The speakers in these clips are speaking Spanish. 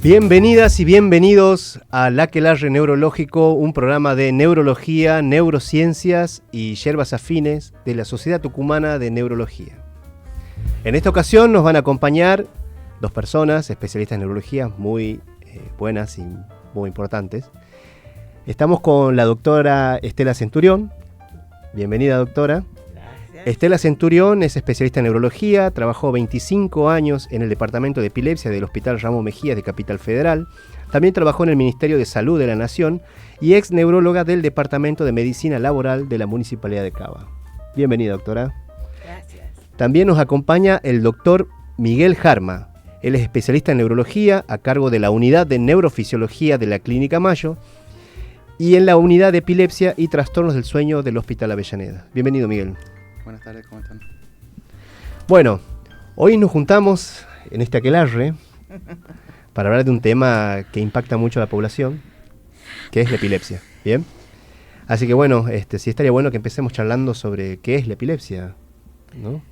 Bienvenidas y bienvenidos al Aquelarre Neurológico, un programa de neurología, neurociencias y hierbas afines de la Sociedad Tucumana de Neurología. En esta ocasión nos van a acompañar dos personas, especialistas en neurología, muy buenas y muy importantes. Estamos con la doctora Estela Centurión. Bienvenida, doctora. Estela Centurión es especialista en neurología, trabajó 25 años en el Departamento de Epilepsia del Hospital Ramón Mejías de Capital Federal. También trabajó en el Ministerio de Salud de la Nación y ex neuróloga del Departamento de Medicina Laboral de la Municipalidad de Cava. Bienvenida, doctora. Gracias. También nos acompaña el doctor Miguel Jarma. Él es especialista en neurología a cargo de la Unidad de Neurofisiología de la Clínica Mayo y en la Unidad de Epilepsia y Trastornos del Sueño del Hospital Avellaneda. Bienvenido, Miguel. Buenas tardes, ¿cómo están? Bueno, hoy nos juntamos en este aquelarre para hablar de un tema que impacta mucho a la población, que es la epilepsia, ¿bien? Así que bueno, sí estaría bueno que empecemos charlando sobre qué es la epilepsia, ¿no?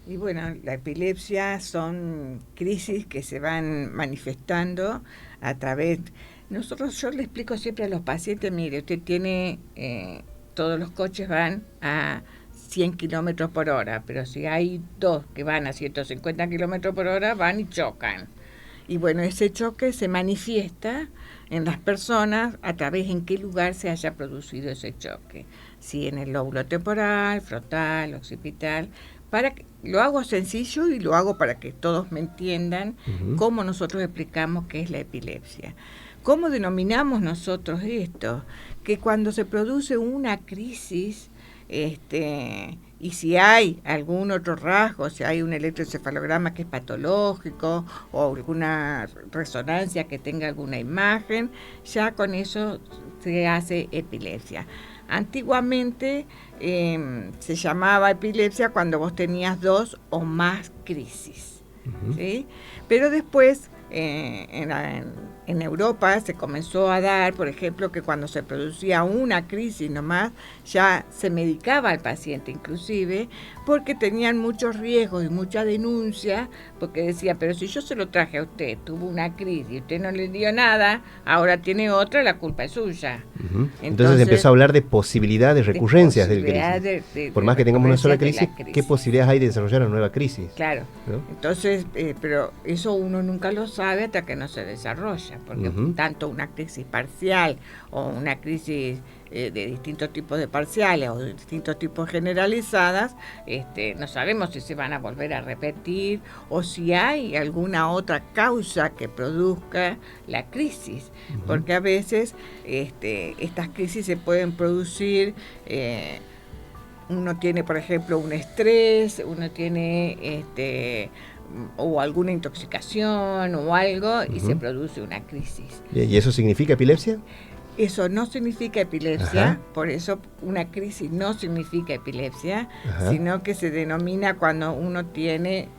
Y bueno, la epilepsia son crisis que se van manifestando a través... yo le explico siempre a los pacientes, mire, usted tiene... todos los coches van a 100 kilómetros por hora, pero si hay dos que van a 150 kilómetros por hora, van y chocan. Y bueno, ese choque se manifiesta en las personas a través en qué lugar se haya producido ese choque. Si en el lóbulo temporal, frontal, occipital. Lo hago sencillo y lo hago para que todos me entiendan cómo nosotros explicamos qué es la epilepsia. ¿Cómo denominamos nosotros esto? Que cuando se produce una crisis, y si hay algún otro rasgo, si hay un electroencefalograma que es patológico o alguna resonancia que tenga alguna imagen, ya con eso se hace epilepsia. Antiguamente se llamaba epilepsia cuando vos tenías 2 o más crisis, ¿sí? Pero después en Europa se comenzó a dar, por ejemplo, que cuando se producía una crisis nomás, ya se medicaba al paciente inclusive, porque tenían muchos riesgos y mucha denuncia, porque decía, pero si yo se lo traje a usted, tuvo una crisis y usted no le dio nada, ahora tiene otra, la culpa es suya. Entonces empezó a hablar de posibilidades, de recurrencias del crisis. Por más que tengamos una sola crisis, ¿qué posibilidades hay de desarrollar una nueva crisis? Claro, ¿no? Entonces, pero eso uno nunca lo sabe hasta que no se desarrolla, porque tanto una crisis parcial o una crisis de distintos tipos de parciales o de distintos tipos generalizadas, no sabemos si se van a volver a repetir o si hay alguna otra causa que produzca la crisis, porque a veces estas crisis se pueden producir, uno tiene por ejemplo un estrés, uno tiene o alguna intoxicación o algo y se produce una crisis. ¿Y eso significa epilepsia? Eso no significa epilepsia, por eso una crisis no significa epilepsia, sino que se denomina cuando uno tiene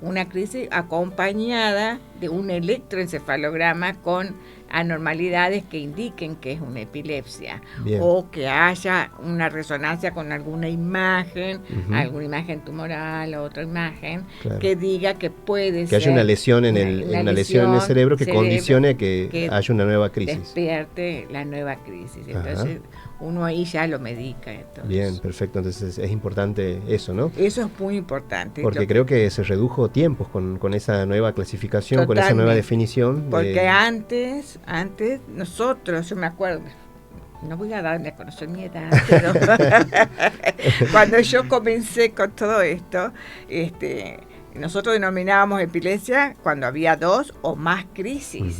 una crisis acompañada de un electroencefalograma con anormalidades que indiquen que es una epilepsia. Bien. O que haya una resonancia con alguna imagen tumoral o otra imagen, claro, que diga que puede ser... Que haya una lesión en una lesión en el cerebro que condicione que haya una nueva crisis. Despierte la nueva crisis. Entonces uno ahí ya lo medica. Entonces. Bien, perfecto. Entonces es importante eso, ¿no? Eso es muy importante. Porque creo que se redujo tiempos con esa nueva clasificación, totalmente, con esa nueva definición. Porque antes nosotros, yo me acuerdo, no voy a darle a conocer mi edad, pero cuando yo comencé con todo esto, nosotros denominábamos epilepsia cuando había 2 o más crisis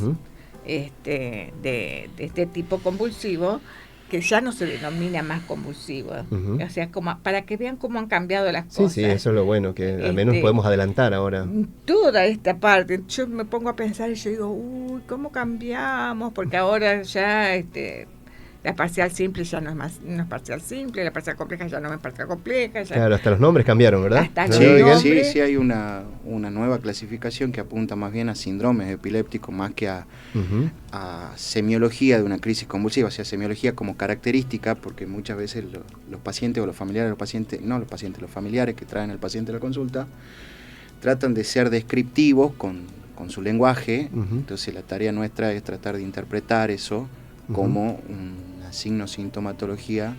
de este tipo convulsivo, que ya no se denomina más convulsivo. O sea, como para que vean cómo han cambiado las cosas. Sí, eso es lo bueno, que al menos podemos adelantar ahora. Toda esta parte, yo me pongo a pensar y yo digo, uy, ¿cómo cambiamos? Porque ahora ya la parcial simple ya no es parcial simple, la parcial compleja ya no es parcial compleja. Ya... Claro, hasta los nombres cambiaron, ¿verdad? Hasta sí, hay una nueva clasificación que apunta más bien a síndromes epilépticos más que a semiología de una crisis convulsiva, o sea, semiología como característica, porque muchas veces los pacientes o los familiares, los familiares que traen al paciente a la consulta, tratan de ser descriptivos con su lenguaje. Ujú. Entonces la tarea nuestra es tratar de interpretar eso como una signo-sintomatología,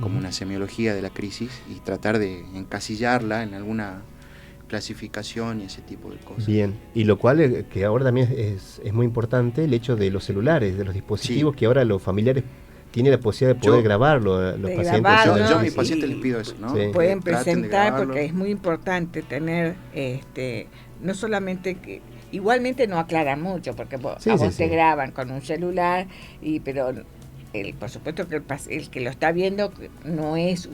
como una semiología de la crisis, y tratar de encasillarla en alguna clasificación y ese tipo de cosas. Bien, y lo cual que ahora también es muy importante, el hecho de los celulares, de los dispositivos, que ahora los familiares tienen la posibilidad de poder grabarlo a los de pacientes. grabarlo, Yo a mis sí. pacientes les pido eso, ¿no? Sí. Pueden Que traten de presentar, grabarlo. porque es muy importante tener, no solamente que, igualmente no aclaran mucho, porque vos te graban con un celular, pero por supuesto que el que lo está viendo no es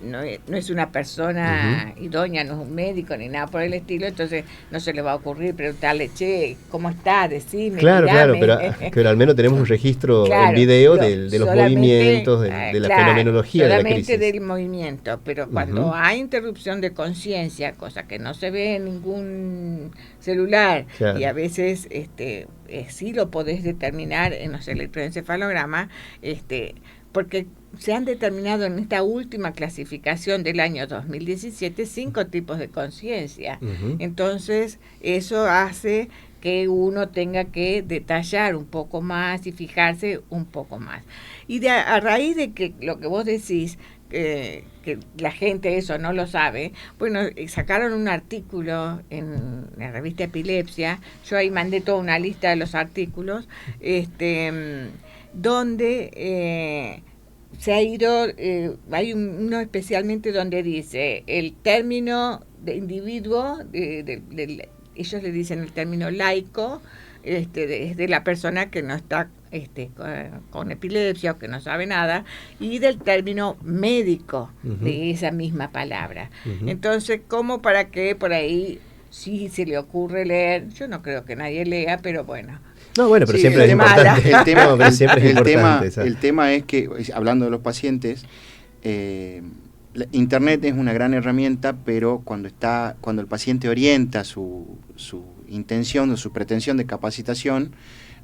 no es una persona idónea, no es un médico ni nada por el estilo, entonces no se le va a ocurrir preguntarle, che, ¿cómo está? Decime, Claro, mirame. pero al menos tenemos un registro en video de los movimientos, de la fenomenología de la crisis. Solamente del movimiento, pero cuando hay interrupción de conciencia, cosa que no se ve en ningún celular, y a veces sí lo podés determinar en los electroencefalogramas, porque se han determinado en esta última clasificación del año 2017 5 tipos de conciencia. Entonces, eso hace que uno tenga que detallar un poco más y fijarse un poco más. Y a raíz de que lo que vos decís, que la gente eso no lo sabe, bueno, sacaron un artículo en la revista Epilepsia, yo ahí mandé toda una lista de los artículos, donde se ha ido, hay uno especialmente donde dice el término de individuo, ellos le dicen el término laico, de la persona que no está con epilepsia o que no sabe nada, y del término médico de esa misma palabra. Entonces, ¿cómo para qué por ahí sí se le ocurre leer? Yo no creo que nadie lea, pero bueno. No, bueno, pero siempre es importante. El tema es que, hablando de los pacientes, Internet es una gran herramienta, pero cuando el paciente orienta su intención o su pretensión de capacitación,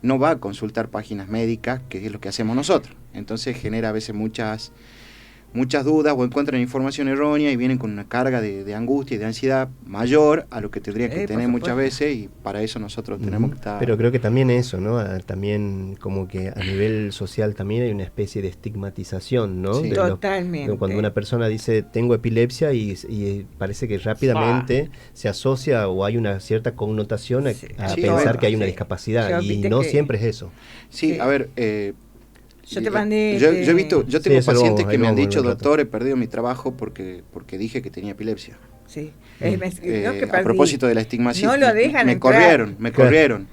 no va a consultar páginas médicas, que es lo que hacemos nosotros. Entonces genera a veces muchas dudas o encuentran información errónea y vienen con una carga de angustia y de ansiedad mayor a lo que tendría que tener muchas veces, y para eso nosotros tenemos que estar... Pero creo que también eso, ¿no? También como que a nivel social también hay una especie de estigmatización, ¿no? Sí, totalmente. Cuando una persona dice tengo epilepsia y parece que rápidamente se asocia o hay una cierta connotación a pensar que hay una discapacidad, y no siempre es eso. Sí, a ver... Yo te mandé... Yo tengo pacientes que me han dicho, doctor, he perdido mi trabajo porque dije que tenía epilepsia. Sí. A propósito de la estigmación, no lo dejan me corrieron.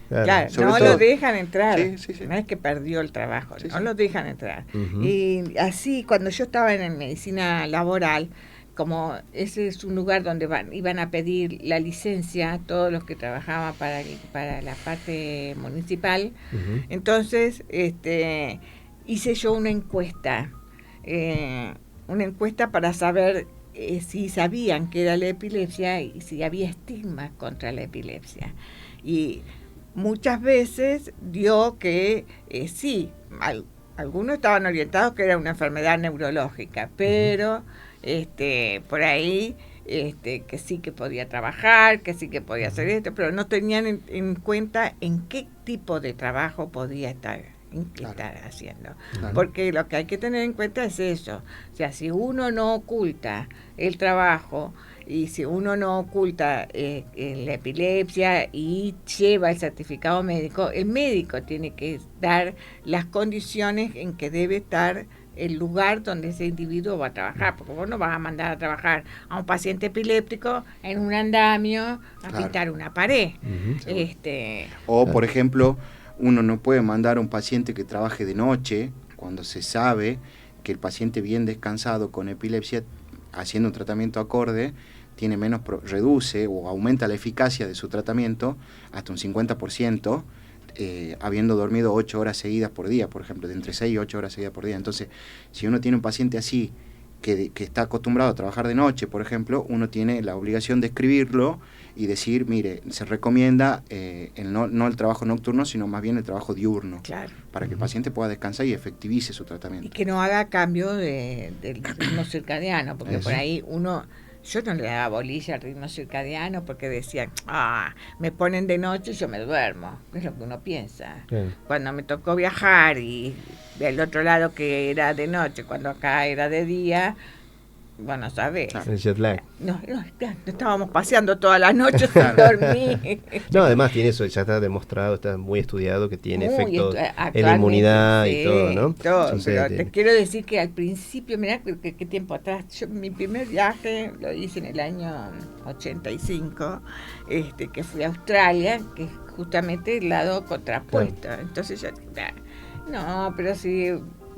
Claro, no lo dejan entrar. Sí. No es que perdió el trabajo, no lo dejan entrar. Uh-huh. Y así, cuando yo estaba en medicina laboral, como ese es un lugar donde iban a pedir la licencia todos los que trabajaban para la parte municipal, entonces hice yo una encuesta para saber si sabían que era la epilepsia y si había estigma contra la epilepsia. Y muchas veces dio que sí, algunos estaban orientados que era una enfermedad neurológica, pero por ahí que sí que podía trabajar, que sí que podía hacer esto, pero no tenían en cuenta en qué tipo de trabajo podía estar haciendo. Claro. Porque lo que hay que tener en cuenta es eso. O sea, si uno no oculta el trabajo y si uno no oculta la epilepsia y lleva el certificado médico, el médico tiene que dar las condiciones en que debe estar el lugar donde ese individuo va a trabajar, porque vos no vas a mandar a trabajar a un paciente epiléptico en un andamio a pintar una pared. O, por ejemplo, uno no puede mandar a un paciente que trabaje de noche cuando se sabe que el paciente bien descansado con epilepsia, haciendo un tratamiento acorde, reduce o aumenta la eficacia de su tratamiento hasta un 50%, habiendo dormido 8 horas seguidas por día, por ejemplo, de entre 6 y 8 horas seguidas por día. Entonces, si uno tiene un paciente así, que está acostumbrado a trabajar de noche, por ejemplo, uno tiene la obligación de escribirlo y decir, mire, se recomienda no el trabajo nocturno, sino más bien el trabajo diurno, para que el paciente pueda descansar y efectivice su tratamiento. Y que no haga cambio del ritmo circadiano, porque por ahí uno yo no le daba bolilla al ritmo circadiano porque decían, me ponen de noche y yo me duermo. Es lo que uno piensa. Bien. Cuando me tocó viajar y del otro lado que era de noche, cuando acá era de día, bueno, ¿sabes? El jet lag. No, estábamos paseando toda la noche sin dormir. No, además tiene eso, ya está demostrado, está muy estudiado que tiene Muy efectos en la actualmente, inmunidad sí, y todo, ¿no? todo, Entonces, pero te quiero decir que al principio, mirá qué tiempo atrás, mi primer viaje lo hice en el año 85, que fui a Australia, que es justamente el lado contrapuesto. Claro. Entonces yo, no, pero si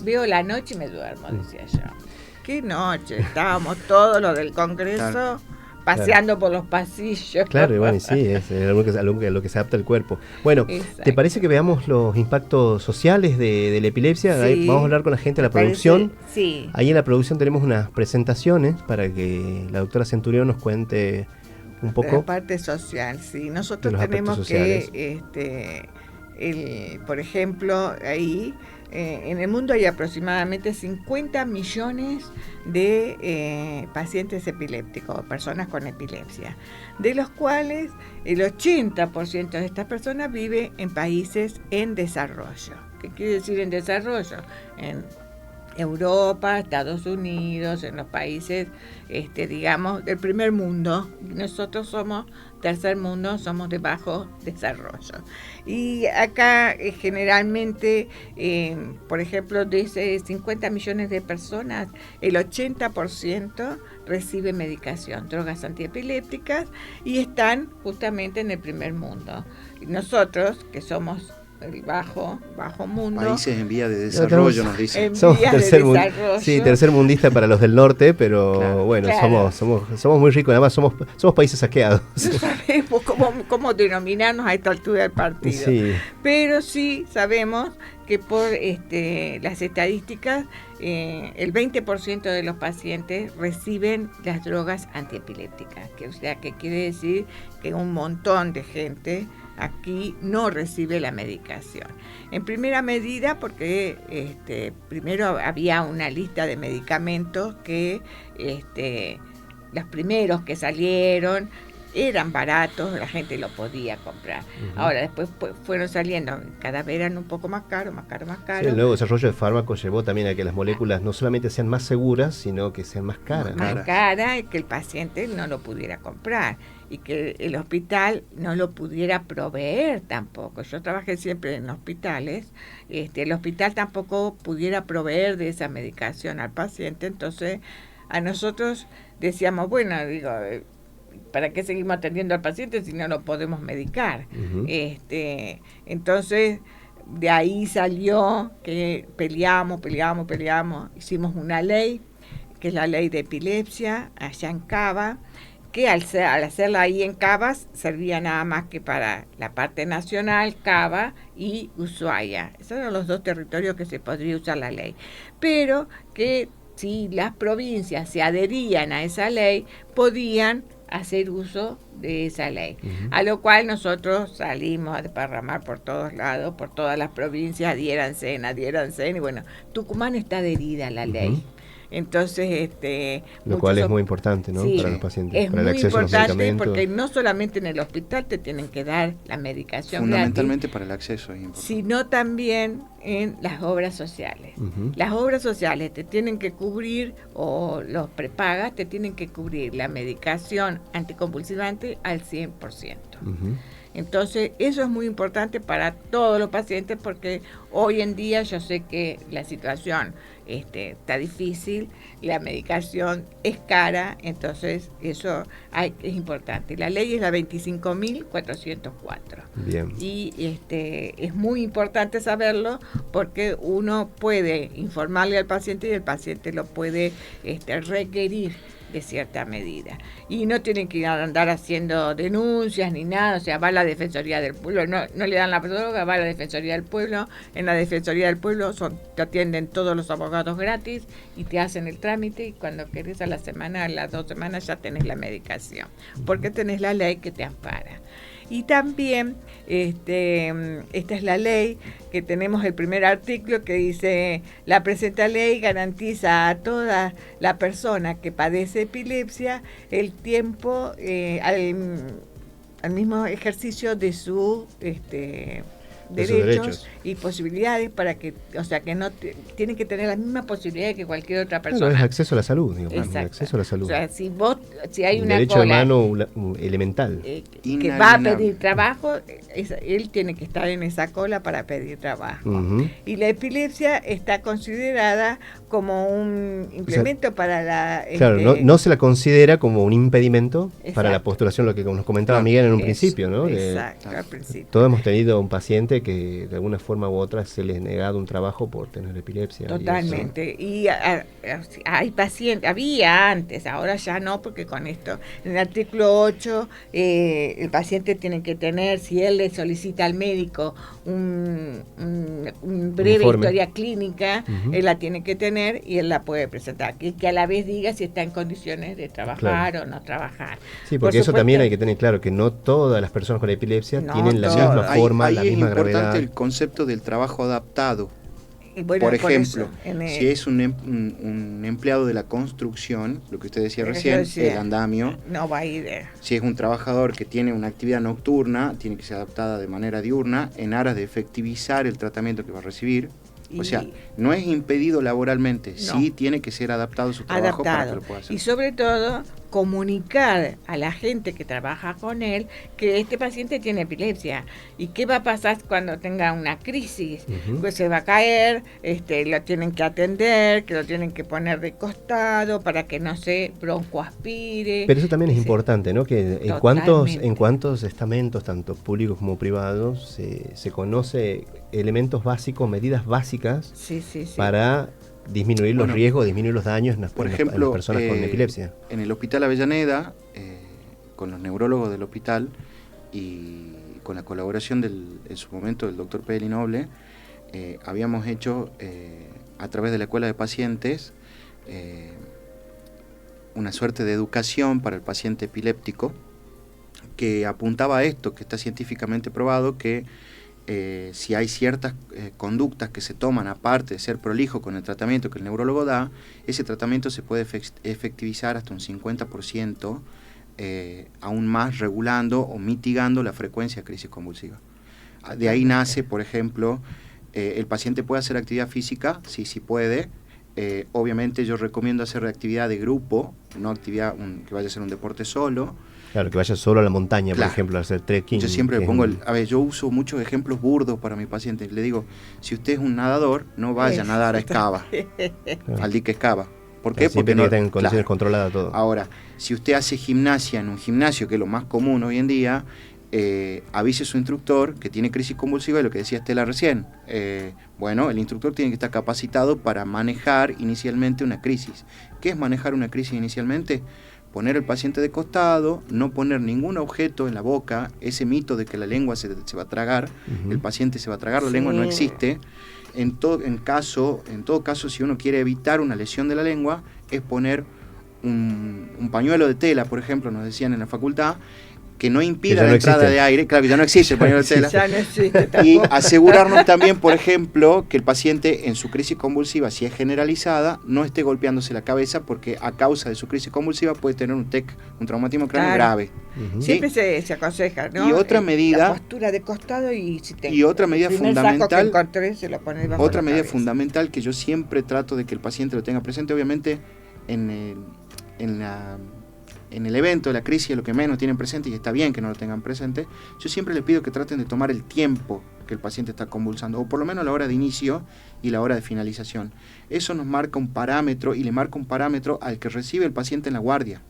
veo la noche me duermo, decía yo. Qué noche, estábamos todos los del Congreso, claro, paseando, claro, por los pasillos. Claro, y bueno, sí, es lo que se adapta al cuerpo. Bueno, exacto. ¿Te parece que veamos los impactos sociales de la epilepsia? Sí, ahí vamos a hablar con la gente de la producción. Sí. Ahí en la producción tenemos unas presentaciones para que la doctora Centurión nos cuente un poco. La parte social, sí. Nosotros tenemos que, por ejemplo, ahí... en el mundo hay aproximadamente 50 millones de pacientes epilépticos, personas con epilepsia, de los cuales el 80% de estas personas vive en países en desarrollo. ¿Qué quiere decir en desarrollo? En Europa, Estados Unidos, en los países, digamos, del primer mundo. Nosotros somos tercer mundo, somos de bajo desarrollo. Y acá generalmente, por ejemplo, de esos 50 millones de personas, el 80% recibe medicación, drogas antiepilépticas, y están justamente en el primer mundo. Y nosotros, que somos el bajo mundo. Países en vía de desarrollo, nos dicen. Somos tercer mundista para los del norte, pero claro, bueno, claro, somos muy ricos, además somos países saqueados. No sabemos cómo denominarnos a esta altura del partido. Sí. Pero sí sabemos que por las estadísticas, el 20% de los pacientes reciben las drogas antiepilépticas, o sea, que quiere decir que un montón de gente aquí no recibe la medicación. En primera medida porque primero había una lista de medicamentos que los primeros que salieron eran baratos, la gente lo podía comprar. Uh-huh. Ahora después fueron saliendo, cada vez eran un poco más caros. Sí, el nuevo desarrollo de fármacos llevó también a que las moléculas no solamente sean más seguras, sino que sean más caras. Más caras, y que el paciente no lo pudiera comprar y que el hospital no lo pudiera proveer tampoco. Yo trabajé siempre en hospitales, el hospital tampoco pudiera proveer de esa medicación al paciente, entonces a nosotros decíamos, bueno, ¿para qué seguimos atendiendo al paciente si no lo podemos medicar? Uh-huh. Entonces, de ahí salió que peleamos, hicimos una ley, que es la ley de epilepsia, allá en Cava, que al hacerla ahí en Cava servía nada más que para la parte nacional, Cava y Ushuaia. Esos eran los dos territorios que se podría usar la ley. Pero que si las provincias se adherían a esa ley, podían hacer uso de esa ley. Uh-huh. A lo cual nosotros salimos a desparramar por todos lados, por todas las provincias, adhiéranse, y bueno, Tucumán está adherida a la ley. Uh-huh. Entonces, lo cual es muy importante, ¿no? Sí, para los pacientes, es para el muy acceso importante a los medicamentos. Porque no solamente en el hospital te tienen que dar la medicación fundamentalmente gratis, para el acceso es importante, sino también en las obras sociales. Uh-huh. Las obras sociales te tienen que cubrir, o los prepagas te tienen que cubrir la medicación anticonvulsivante al 100%. Uh-huh. Entonces, eso es muy importante para todos los pacientes, porque hoy en día yo sé que la situación está difícil, la medicación es cara, entonces eso es importante. La ley es la 25.404. Bien. Y es muy importante saberlo, porque uno puede informarle al paciente y el paciente lo puede requerir de cierta medida. Y no tienen que andar haciendo denuncias ni nada, o sea, va a la Defensoría del Pueblo, no le dan la droga, va a la Defensoría del Pueblo, en la Defensoría del Pueblo te atienden todos los abogados gratis y te hacen el trámite, y cuando querés a la semana, a las 2 semanas ya tenés la medicación, porque tenés la ley que te ampara. Y también, esta es la ley, que tenemos el primer artículo que dice: la presente ley garantiza a toda la persona que padece epilepsia el tiempo al mismo ejercicio de su derechos y posibilidades, para que, o sea, que no tienen que tener las mismas posibilidades que cualquier otra persona. Bueno, es acceso a la salud, digamos. Exacto. Acceso a la salud. O sea, si hay un una derecho cola, humano elemental. que va a pedir trabajo, él tiene que estar en esa cola para pedir trabajo. Y la epilepsia está considerada como un implemento para la... Claro, no se la considera como un impedimento para la postulación, lo que nos comentaba Miguel en un principio, ¿no? Exacto, al principio. Todos hemos tenido un paciente que de alguna forma u otra se les ha negado un trabajo por tener epilepsia. Totalmente. Y hay pacientes, había antes, ahora ya no, porque con esto, en el artículo 8, el paciente tiene que tener, si él le solicita al médico un breve historia clínica, él la tiene que tener y él la puede presentar. Que a la vez diga si está en condiciones de trabajar o no trabajar. Sí, porque eso también hay que tener claro, que no todas las personas con epilepsia tienen la misma forma, la misma gravedad. Es importante el concepto del trabajo adaptado. Bueno, por ejemplo, si es un empleado de la construcción, lo que usted decía recién, el andamio, no va a ir. Si es un trabajador que tiene una actividad nocturna, tiene que ser adaptada de manera diurna en aras de efectivizar el tratamiento que va a recibir. O sea, no es impedido laboralmente, sí tiene que ser adaptado su trabajo para que lo pueda hacer. Y sobre todo, comunicar a la gente que trabaja con él que este paciente tiene epilepsia. ¿Y qué va a pasar cuando tenga una crisis? Pues se va a caer, lo tienen que atender, que lo tienen que poner de costado para que no se broncoaspire. Pero eso también es importante, ¿no? Que en cuántos estamentos, tanto públicos como privados, se conoce elementos básicos, medidas básicas para disminuir los riesgos, disminuir los daños en las personas con epilepsia. En el Hospital Avellaneda, con los neurólogos del hospital y con la colaboración en su momento del doctor Peli Noble, habíamos hecho a través de la escuela de pacientes una suerte de educación para el paciente epiléptico que apuntaba a esto, que está científicamente probado, que si hay ciertas conductas que se toman aparte de ser prolijo con el tratamiento que el neurólogo da, ese tratamiento se puede efectivizar hasta un 50%, aún más regulando o mitigando la frecuencia de crisis convulsiva. De ahí nace, por ejemplo, el paciente puede hacer actividad física, sí puede. Obviamente yo recomiendo hacer actividad de grupo, no actividad que vaya a ser un deporte solo. Claro, que vaya solo a la montaña, por ejemplo, a hacer trekking. Yo siempre yo uso muchos ejemplos burdos para mi paciente. Le digo, si usted es un nadador, no vaya a nadar a Escava, al dique Escava. ¿Por qué? Porque no tienen condiciones controladas todo. Ahora, si usted hace gimnasia en un gimnasio, que es lo más común hoy en día, avise a su instructor que tiene crisis convulsiva, y lo que decía Estela recién. El instructor tiene que estar capacitado para manejar inicialmente una crisis. ¿Qué es manejar una crisis inicialmente? Poner al paciente de costado, no poner ningún objeto en la boca, ese mito de que la lengua se va a tragar, el paciente se va a tragar, la lengua no existe. En todo caso, si uno quiere evitar una lesión de la lengua, es poner un pañuelo de tela, por ejemplo, nos decían en la facultad, que no impida la entrada de aire, claro que ya no existe el pañuelo de tela, ya no existe tampoco. Y asegurarnos también, por ejemplo, que el paciente en su crisis convulsiva, si es generalizada, no esté golpeándose la cabeza, porque a causa de su crisis convulsiva puede tener un TEC, un traumatismo cráneo grave. Siempre se aconseja, ¿no? Y otra medida, la postura de costado y otra medida fundamental, otra medida fundamental que yo siempre trato de que el paciente lo tenga presente, obviamente en el evento de la crisis, lo que menos tienen presente, y está bien que no lo tengan presente, yo siempre les pido que traten de tomar el tiempo que el paciente está convulsando, o por lo menos la hora de inicio y la hora de finalización. Eso nos marca un parámetro, y le marca un parámetro al que recibe el paciente en la guardia.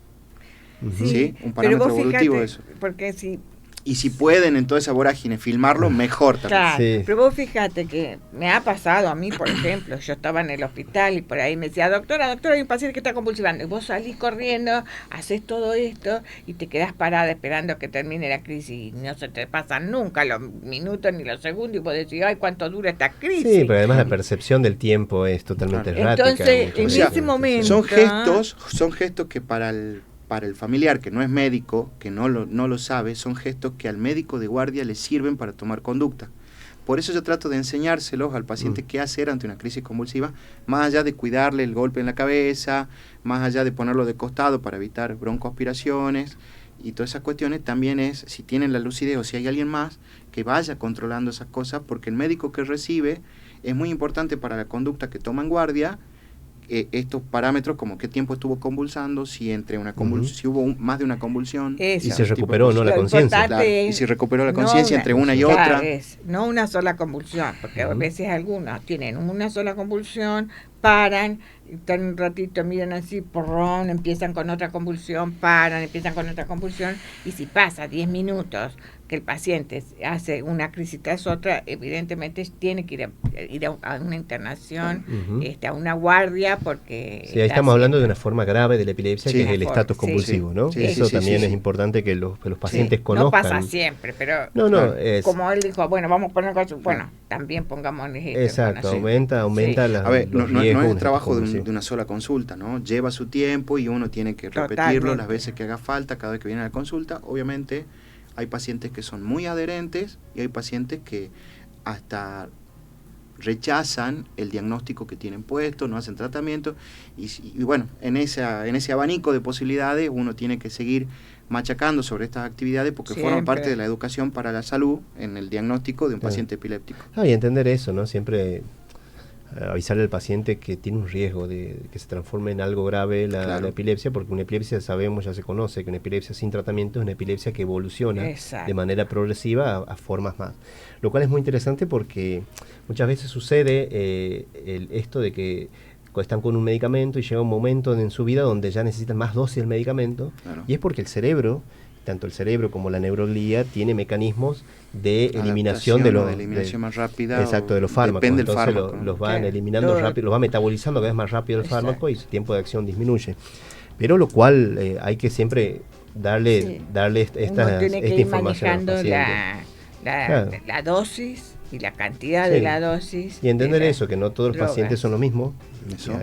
¿Sí? Un parámetro evolutivo de eso. Porque si Y si pueden en toda esa vorágine filmarlo, mejor también. Claro, sí. Pero vos fíjate que me ha pasado a mí, por ejemplo, yo estaba en el hospital y por ahí me decía, doctora, hay un paciente que está convulsionando. Y vos salís corriendo, haces todo esto y te quedás parada esperando que termine la crisis. Y no se te pasan nunca los minutos ni los segundos y vos decís, ay, ¿cuánto dura esta crisis? Sí, pero además la percepción del tiempo es totalmente errática. Entonces, en ese momento... Son gestos que para el para el familiar que no es médico, que no lo sabe, son gestos que al médico de guardia le sirven para tomar conducta. Por eso yo trato de enseñárselos al paciente qué hacer ante una crisis convulsiva, más allá de cuidarle el golpe en la cabeza, más allá de ponerlo de costado para evitar broncoaspiraciones y todas esas cuestiones. También es, si tienen la lucidez o si hay alguien más, que vaya controlando esas cosas, porque el médico que recibe es muy importante para la conducta que toma en guardia, estos parámetros como qué tiempo estuvo convulsando, si entre una si hubo más de una convulsión. Eso. Y se recuperó, ¿no? La conciencia. Claro, y si recuperó la conciencia entre una y otra. No una sola convulsión, porque a veces algunos tienen una sola convulsión, paran, están un ratito, miran así, porrón, empiezan con otra convulsión, paran, empiezan con otra convulsión, y si pasa 10 minutos que el paciente hace una crisis tras otra, evidentemente tiene que ir a una internación, a una guardia, porque... Sí, ahí estamos hablando de una forma grave de la epilepsia, que es el estatus convulsivo, ¿no? Sí, eso también es importante que los pacientes conozcan. No pasa siempre, pero como él dijo, bueno, vamos a poner cosas, bueno, también pongamos ejemplo. Exacto, aumenta los riesgos. No es el trabajo de una sola consulta, ¿no? Lleva su tiempo y uno tiene que repetirlo las veces que haga falta, cada vez que viene a la consulta. Obviamente hay pacientes que son muy adherentes y hay pacientes que hasta rechazan el diagnóstico que tienen puesto, no hacen tratamiento y bueno, en ese abanico de posibilidades uno tiene que seguir machacando sobre estas actividades porque forman parte de la educación para la salud en el diagnóstico de un paciente epiléptico. Y entender eso, ¿no? Siempre avisarle al paciente que tiene un riesgo de que se transforme en algo grave la epilepsia, porque una epilepsia, sabemos, ya se conoce, que una epilepsia sin tratamiento es una epilepsia que evoluciona de manera progresiva a formas más. Lo cual es muy interesante porque muchas veces sucede esto de que están con un medicamento y llega un momento en su vida donde ya necesitan más dosis del medicamento, y es porque el cerebro, tanto el cerebro como la neuroglía, tiene mecanismos de eliminación de más rápida. Exacto, de los fármacos. Depende del entonces fármaco, los van eliminando rápido, los va metabolizando cada vez más rápido el fármaco y su tiempo de acción disminuye. Pero lo cual hay que siempre darle esta información al paciente. La dosis y la cantidad de la dosis. Y entender eso, que no todos los pacientes son lo mismo.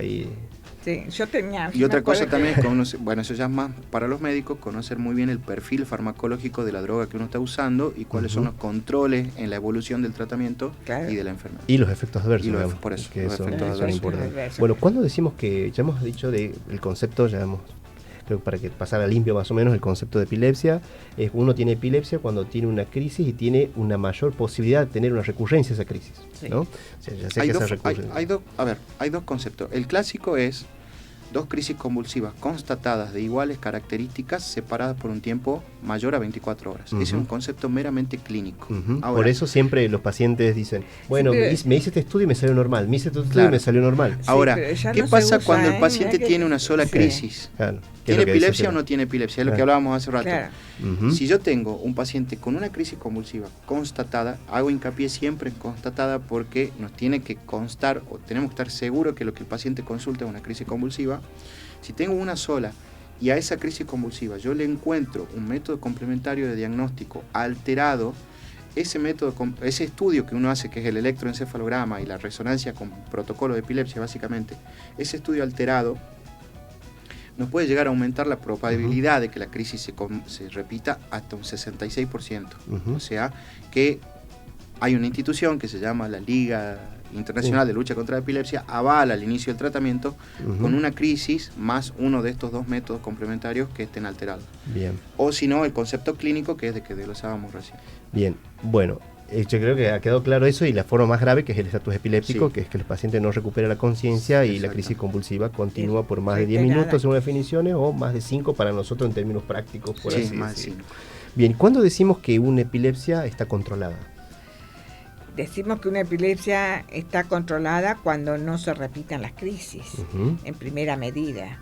Y otra cosa también es conocer, bueno, eso ya es más para los médicos, conocer muy bien el perfil farmacológico de la droga que uno está usando y cuáles son los controles en la evolución del tratamiento y de la enfermedad. Y los efectos adversos. Por eso, que los efectos son importantes. Bueno, cuando decimos que, ya hemos dicho del concepto, creo que para que pasara limpio más o menos el concepto de epilepsia, uno tiene epilepsia cuando tiene una crisis y tiene una mayor posibilidad de tener una recurrencia de esa crisis, ¿no? O sea, ya sé hay dos conceptos. El clásico es 2 crisis convulsivas constatadas de iguales características separadas por un tiempo mayor a 24 horas. Ese es un concepto meramente clínico. Ahora, por eso siempre los pacientes dicen, bueno, me hice este estudio y me salió normal, me hice este estudio y me salió normal. Ahora, ¿qué pasa cuando el paciente tiene una sola crisis? ¿Tiene epilepsia o no tiene epilepsia? Es lo que hablábamos hace rato. Si yo tengo un paciente con una crisis convulsiva constatada, hago hincapié siempre en constatada porque nos tiene que constar o tenemos que estar seguros que lo que el paciente consulta es una crisis convulsiva. Si tengo una sola y a esa crisis convulsiva yo le encuentro un método complementario de diagnóstico alterado, ese estudio que uno hace, que es el electroencefalograma y la resonancia con protocolo de epilepsia básicamente, ese estudio alterado nos puede llegar a aumentar la probabilidad de que la crisis se repita hasta un 66%. O sea, que hay una institución que se llama la Liga Internacional de Lucha contra la Epilepsia, avala el inicio del tratamiento con una crisis más uno de estos 2 métodos complementarios que estén alterados. Bien. O si no, el concepto clínico, que es de que desglosábamos recién. Bien, bueno. Yo creo que ha quedado claro eso, y la forma más grave, que es el estatus epiléptico, que es que el paciente no recupera la conciencia y la crisis convulsiva continúa por más de 10 minutos según definiciones, o más de 5 para nosotros en términos prácticos, por así más decirlo. 5. Bien, ¿cuándo decimos que una epilepsia está controlada? Decimos que una epilepsia está controlada cuando no se repitan las crisis, en primera medida.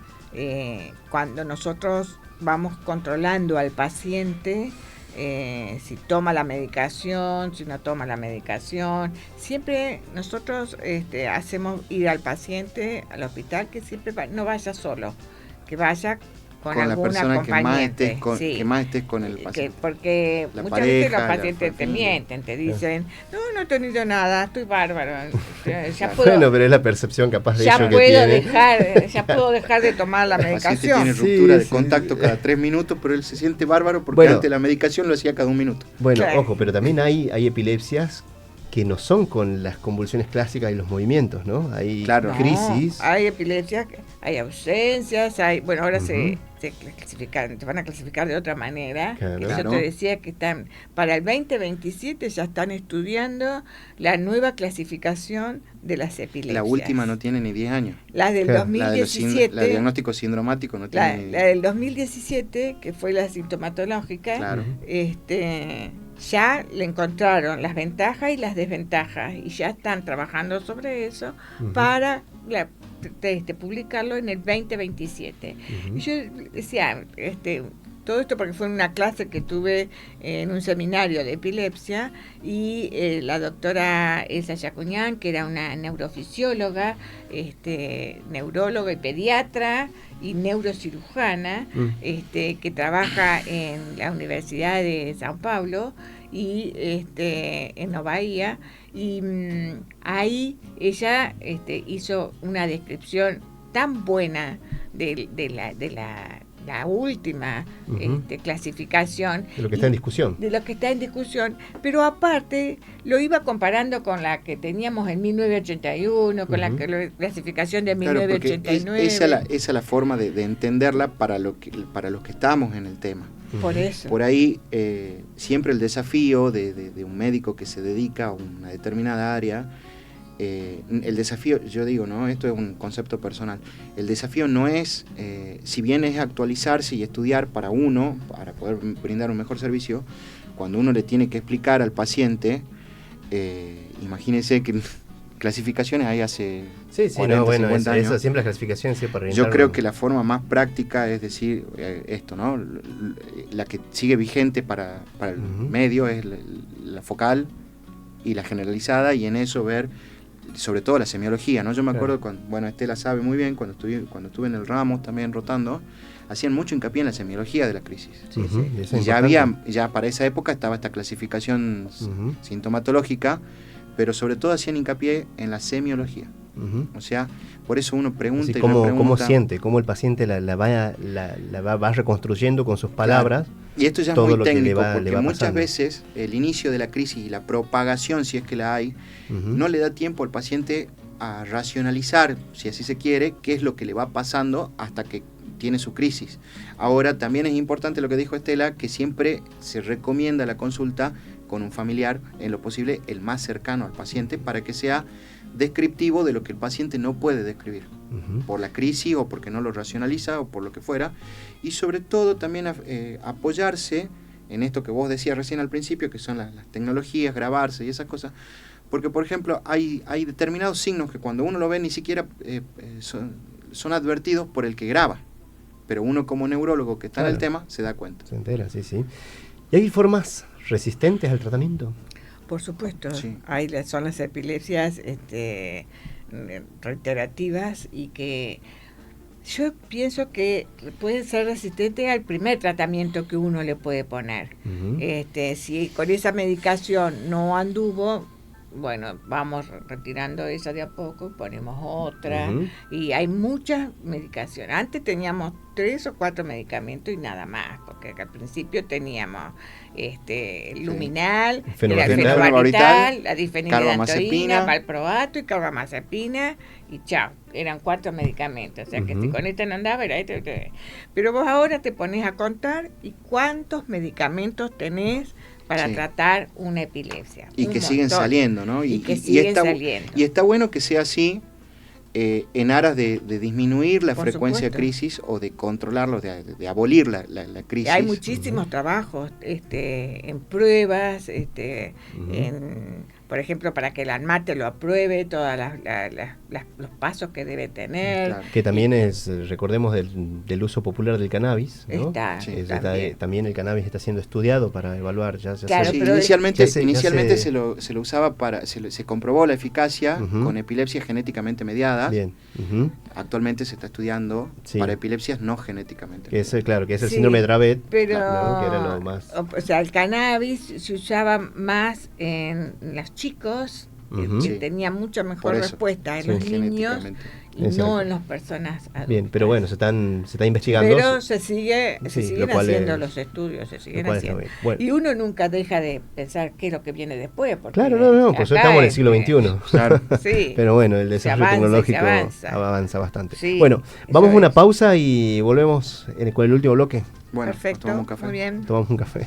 Cuando nosotros vamos controlando al paciente, si toma la medicación, si no toma la medicación, siempre nosotros hacemos ir al paciente al hospital, que siempre no vaya solo, que vaya con la alguna persona que más estés acompañante, con, sí. que más estés con el paciente. Porque La muchas veces los pareja, la pacientes te familia. mienten, te dicen, no he tenido nada, estoy bárbaro. Ya Bueno, pero es la percepción capaz de ya ellos que puedo tiene. dejar, ya puedo dejar de tomar la El paciente medicación. tiene ruptura Sí, de sí, contacto sí. cada 3 minutos, pero él se siente bárbaro porque Bueno. antes la medicación lo hacía cada 1 minuto. Bueno, Claro. ojo, pero también hay epilepsias que no son con las convulsiones clásicas y los movimientos, ¿no? Hay Claro. crisis. No, hay epilepsia, hay ausencias, bueno, ahora Ujú. se clasifican, te van a clasificar de otra manera. Claro. Yo Claro. te decía que están, para el 2027 ya están estudiando la nueva clasificación de las epilepsias. La última no tiene ni 10 años. La del Claro. La de 2017. la diagnóstico sindromático no La, tiene ni... la del 2017, que fue la sintomatológica, Claro. ya le encontraron las ventajas y las desventajas y ya están trabajando sobre eso Ujú. para publicarlo en el 2027. Ujú. Y yo decía, todo esto porque fue una clase que tuve en un seminario de epilepsia y la doctora Elsa Yacuñán, que era una neurofisióloga, neuróloga y pediatra y neurocirujana, que trabaja en la Universidad de São Paulo y en Nova Bahía, y ahí ella hizo una descripción tan buena de la última Ujú. clasificación. De lo que está en discusión. De lo que está en discusión, pero aparte lo iba comparando con la que teníamos en 1981, con Ujú. la clasificación de Claro, porque 1989. esa es la forma de entenderla para los que estamos en el tema. Por eso. Por ahí siempre el desafío de un médico que se dedica a una determinada área, el desafío, yo digo, ¿no? Esto es un concepto personal. El desafío no es, si bien es actualizarse y estudiar para uno, para poder brindar un mejor servicio, cuando uno le tiene que explicar al paciente, imagínense que clasificaciones hay hace 40, 50 años. Eso siempre las clasificaciones para Yo creo que la forma más práctica es decir esto, ¿no? La que sigue vigente para el Ujú. medio es la focal y la generalizada, y en eso ver sobre todo la semiología, ¿no? Yo me acuerdo cuando, bueno, Estela sabe muy bien, cuando estuve en el Ramos también rotando, hacían mucho hincapié en la semiología de la crisis. Ujú, Y eso es ya importante. ya para esa época estaba esta clasificación Ujú. sintomatológica, pero sobre todo hacían hincapié en la semiología. Ujú. O sea, por eso uno pregunta Así y cómo repregunta. siente, cómo el paciente la va reconstruyendo con sus palabras. Claro. Y esto ya es todo muy lo que le técnico, va porque muchas pasando. veces el inicio de la crisis y la propagación, si es que la hay, Ujú. no le da tiempo al paciente a racionalizar, si así se quiere, qué es lo que le va pasando hasta que tiene su crisis. Ahora, también es importante lo que dijo Estela, que siempre se recomienda la consulta con un familiar, en lo posible el más cercano al paciente, para que sea descriptivo de lo que el paciente no puede describir, Ujú. por la crisis o porque no lo racionaliza o por lo que fuera, y sobre todo también apoyarse en esto que vos decías recién al principio, que son las tecnologías, grabarse y esas cosas, porque por ejemplo hay determinados signos que cuando uno lo ve ni siquiera son advertidos por el que graba, pero uno como neurólogo que está en el tema se da cuenta. Se entera, sí, sí. ¿Y hay formas resistentes al tratamiento? Por supuesto, Sí. son las epilepsias reiterativas y que yo pienso que pueden ser resistentes al primer tratamiento que uno le puede poner. Ujú. Si con esa medicación no anduvo, bueno, vamos retirando esa de a poco, ponemos otra. Ujú. Y hay muchas medicaciones. Antes teníamos 3 o 4 medicamentos y nada más, porque al principio teníamos el luminal, el Fenobarbital, fenobarbital, la difenidatina, carbamazepina, valproato y carbamazepina, y chao, eran 4 medicamentos. O sea que Ujú. si con este no andaba, era este. Pero vos ahora te pones a contar y cuántos medicamentos tenés para Sí. tratar una epilepsia. Y Un que siguen montón. saliendo, ¿no? Y que siguen saliendo. Y está bueno que sea así, en aras de disminuir la Por frecuencia de supuesto. crisis o de controlarlo, de abolir la crisis. Hay muchísimos trabajos en pruebas, Ujú. en por ejemplo, para que el ANMAT lo apruebe, todos los pasos que debe tener. Claro. Que también es, recordemos, del uso popular del cannabis, ¿no? También el cannabis está siendo estudiado para evaluar. Claro, sí, pero inicialmente se lo usaba se comprobó la eficacia con epilepsias genéticamente mediadas. Bien. Actualmente se está estudiando para epilepsias no genéticamente mediadas. Claro, que es el síndrome de Dravet, pero, ¿no? Que era lo más... O sea, el cannabis se usaba más en los chicos, que tenía mucha mejor respuesta en los niños y no en las personas adultas. Bien, pero bueno, se está investigando. Pero se siguen haciendo los estudios, se siguen haciendo. Bueno. Y uno nunca deja de pensar qué es lo que viene después. Claro, no, pues estamos en el siglo XXI. Claro. Sí. Pero bueno, el desarrollo tecnológico avanza bastante. Sí, bueno, vamos a una pausa y volvemos con el último bloque. Bueno, perfecto, tomamos un café. Muy bien. Tomamos un café.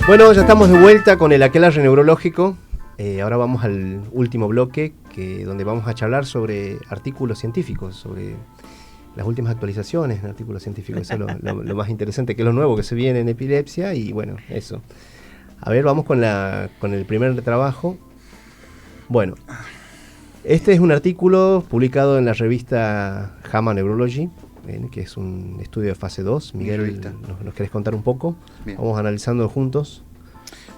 Bueno, ya estamos de vuelta con el aquelarre neurológico. Ahora vamos al último bloque, donde vamos a charlar sobre artículos científicos, sobre las últimas actualizaciones en artículos científicos. Eso es lo más interesante, que es lo nuevo que se viene en epilepsia, y bueno, eso. A ver, vamos con el primer trabajo. Bueno, este es un artículo publicado en la revista JAMA Neurology, que es un estudio de fase 2. Miguel, ¿nos querés contar un poco? Bien. Vamos analizando juntos.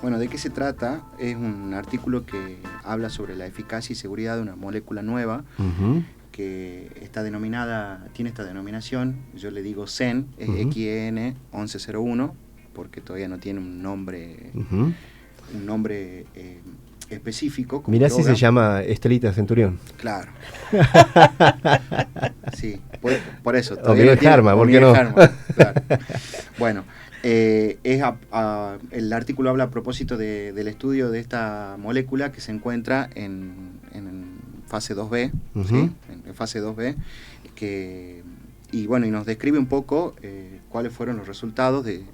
Bueno, ¿de qué se trata? Es un artículo que habla sobre la eficacia y seguridad de una molécula nueva, que tiene esta denominación, yo le digo XEN, es XEN 1101, porque todavía no tiene un nombre, específico. Mirá si se llama Estelita Centurión. Claro. Sí, por eso. O Miguel Harma, ¿por qué no? Harma, claro. Bueno, el artículo habla a propósito del estudio de esta molécula que se encuentra en fase 2B, ¿sí? En fase 2B, y nos describe un poco cuáles fueron los resultados del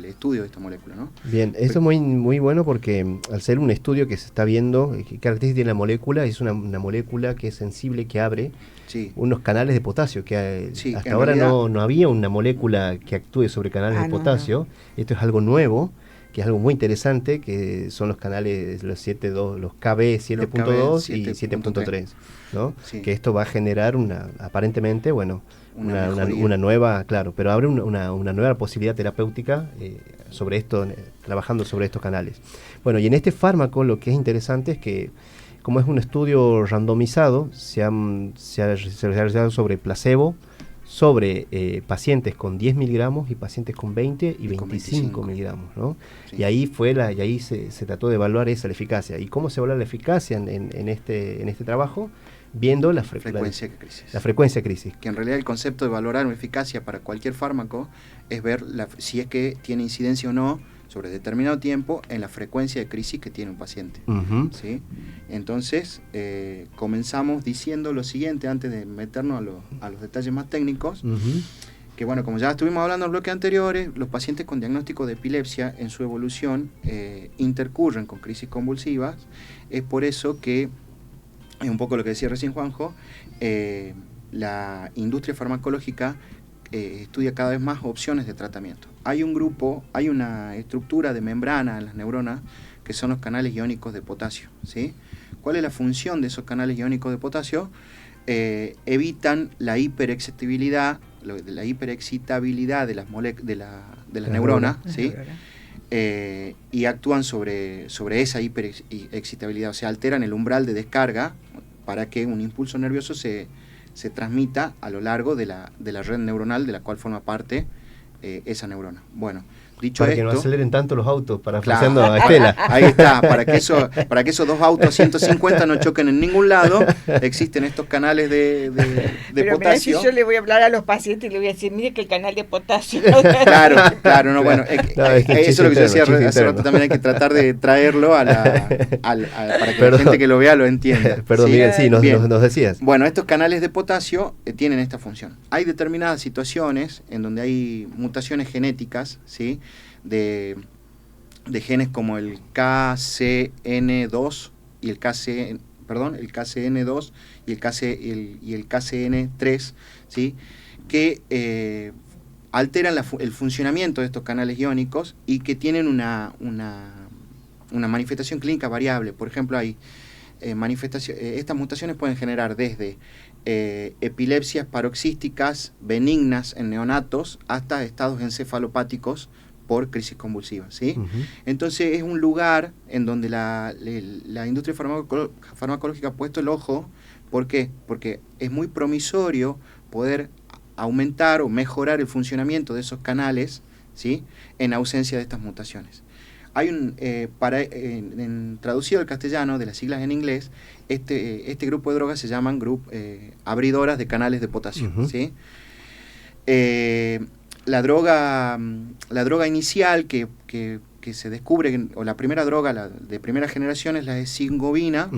estudio de esta molécula, ¿no? Bien, eso es muy, muy bueno, porque al ser un estudio que se está viendo qué características tiene la molécula, es una molécula que es sensible, que abre unos canales de potasio, que hasta ahora no había una molécula que actúe sobre canales de potasio. No. Esto es algo nuevo, que es algo muy interesante, que son los canales, los KB 7.2 y 7.3, ¿no? Sí. Que esto va a generar aparentemente, una nueva, claro, pero abre una nueva posibilidad terapéutica sobre esto, trabajando sobre estos canales. Bueno, y en este fármaco lo que es interesante es que, como es un estudio randomizado, se ha realizado sobre placebo, sobre pacientes con 10 miligramos y pacientes con 20 y 25 miligramos, ¿no? Sí. Y ahí se trató de evaluar la eficacia. ¿Y cómo se evalúa la eficacia en este trabajo? Viendo la frecuencia de crisis. Que en realidad el concepto de valorar una eficacia para cualquier fármaco es ver si es que tiene incidencia o no sobre determinado tiempo en la frecuencia de crisis que tiene un paciente. ¿Sí? Entonces, comenzamos diciendo lo siguiente, antes de meternos a los detalles más técnicos, que como ya estuvimos hablando en los bloques anteriores, los pacientes con diagnóstico de epilepsia en su evolución intercurren con crisis convulsivas. Es por eso que, es un poco lo que decía recién Juanjo, la industria farmacológica estudia cada vez más opciones de tratamiento. Hay una estructura de membrana en las neuronas que son los canales iónicos de potasio, ¿sí? ¿Cuál es la función de esos canales iónicos de potasio? Evitan la hiperexcitabilidad de las neuronas, ¿sí? Y actúan sobre esa hiperexcitabilidad, o sea, alteran el umbral de descarga para que un impulso nervioso se transmita a lo largo de la red neuronal de la cual forma parte esa neurona. Bueno, dicho para esto, que no aceleren tanto los autos, parafraseando a Estela. Ahí está, para que esos dos autos 150 no choquen en ningún lado, existen estos canales de pero potasio. Mirá, si yo le voy a hablar a los pacientes y le voy a decir, mire que el canal de potasio. Claro, no, bueno, eso es lo que yo decía hace rato, también hay que tratar de traerlo para que la gente que lo vea lo entienda. Perdón, Miguel, nos decías. Bueno, estos canales de potasio tienen esta función. Hay determinadas situaciones en donde hay mutaciones genéticas, de genes como el KCN2 y el KCN2 y el KCN3, ¿sí? Que alteran el funcionamiento de estos canales iónicos y que tienen una manifestación clínica variable. Por ejemplo, hay estas mutaciones pueden generar desde epilepsias paroxísticas benignas en neonatos hasta estados encefalopáticos por crisis convulsiva, ¿sí? Entonces es un lugar en donde la industria farmacológica ha puesto el ojo. ¿Por qué? Porque es muy promisorio poder aumentar o mejorar el funcionamiento de esos canales, ¿sí? En ausencia de estas mutaciones. Hay traducido al castellano, de las siglas en inglés, este grupo de drogas se llaman abridoras de canales de potasio, ¿sí? La droga inicial que se descubre, o la primera droga de primera generación, es la de singovina,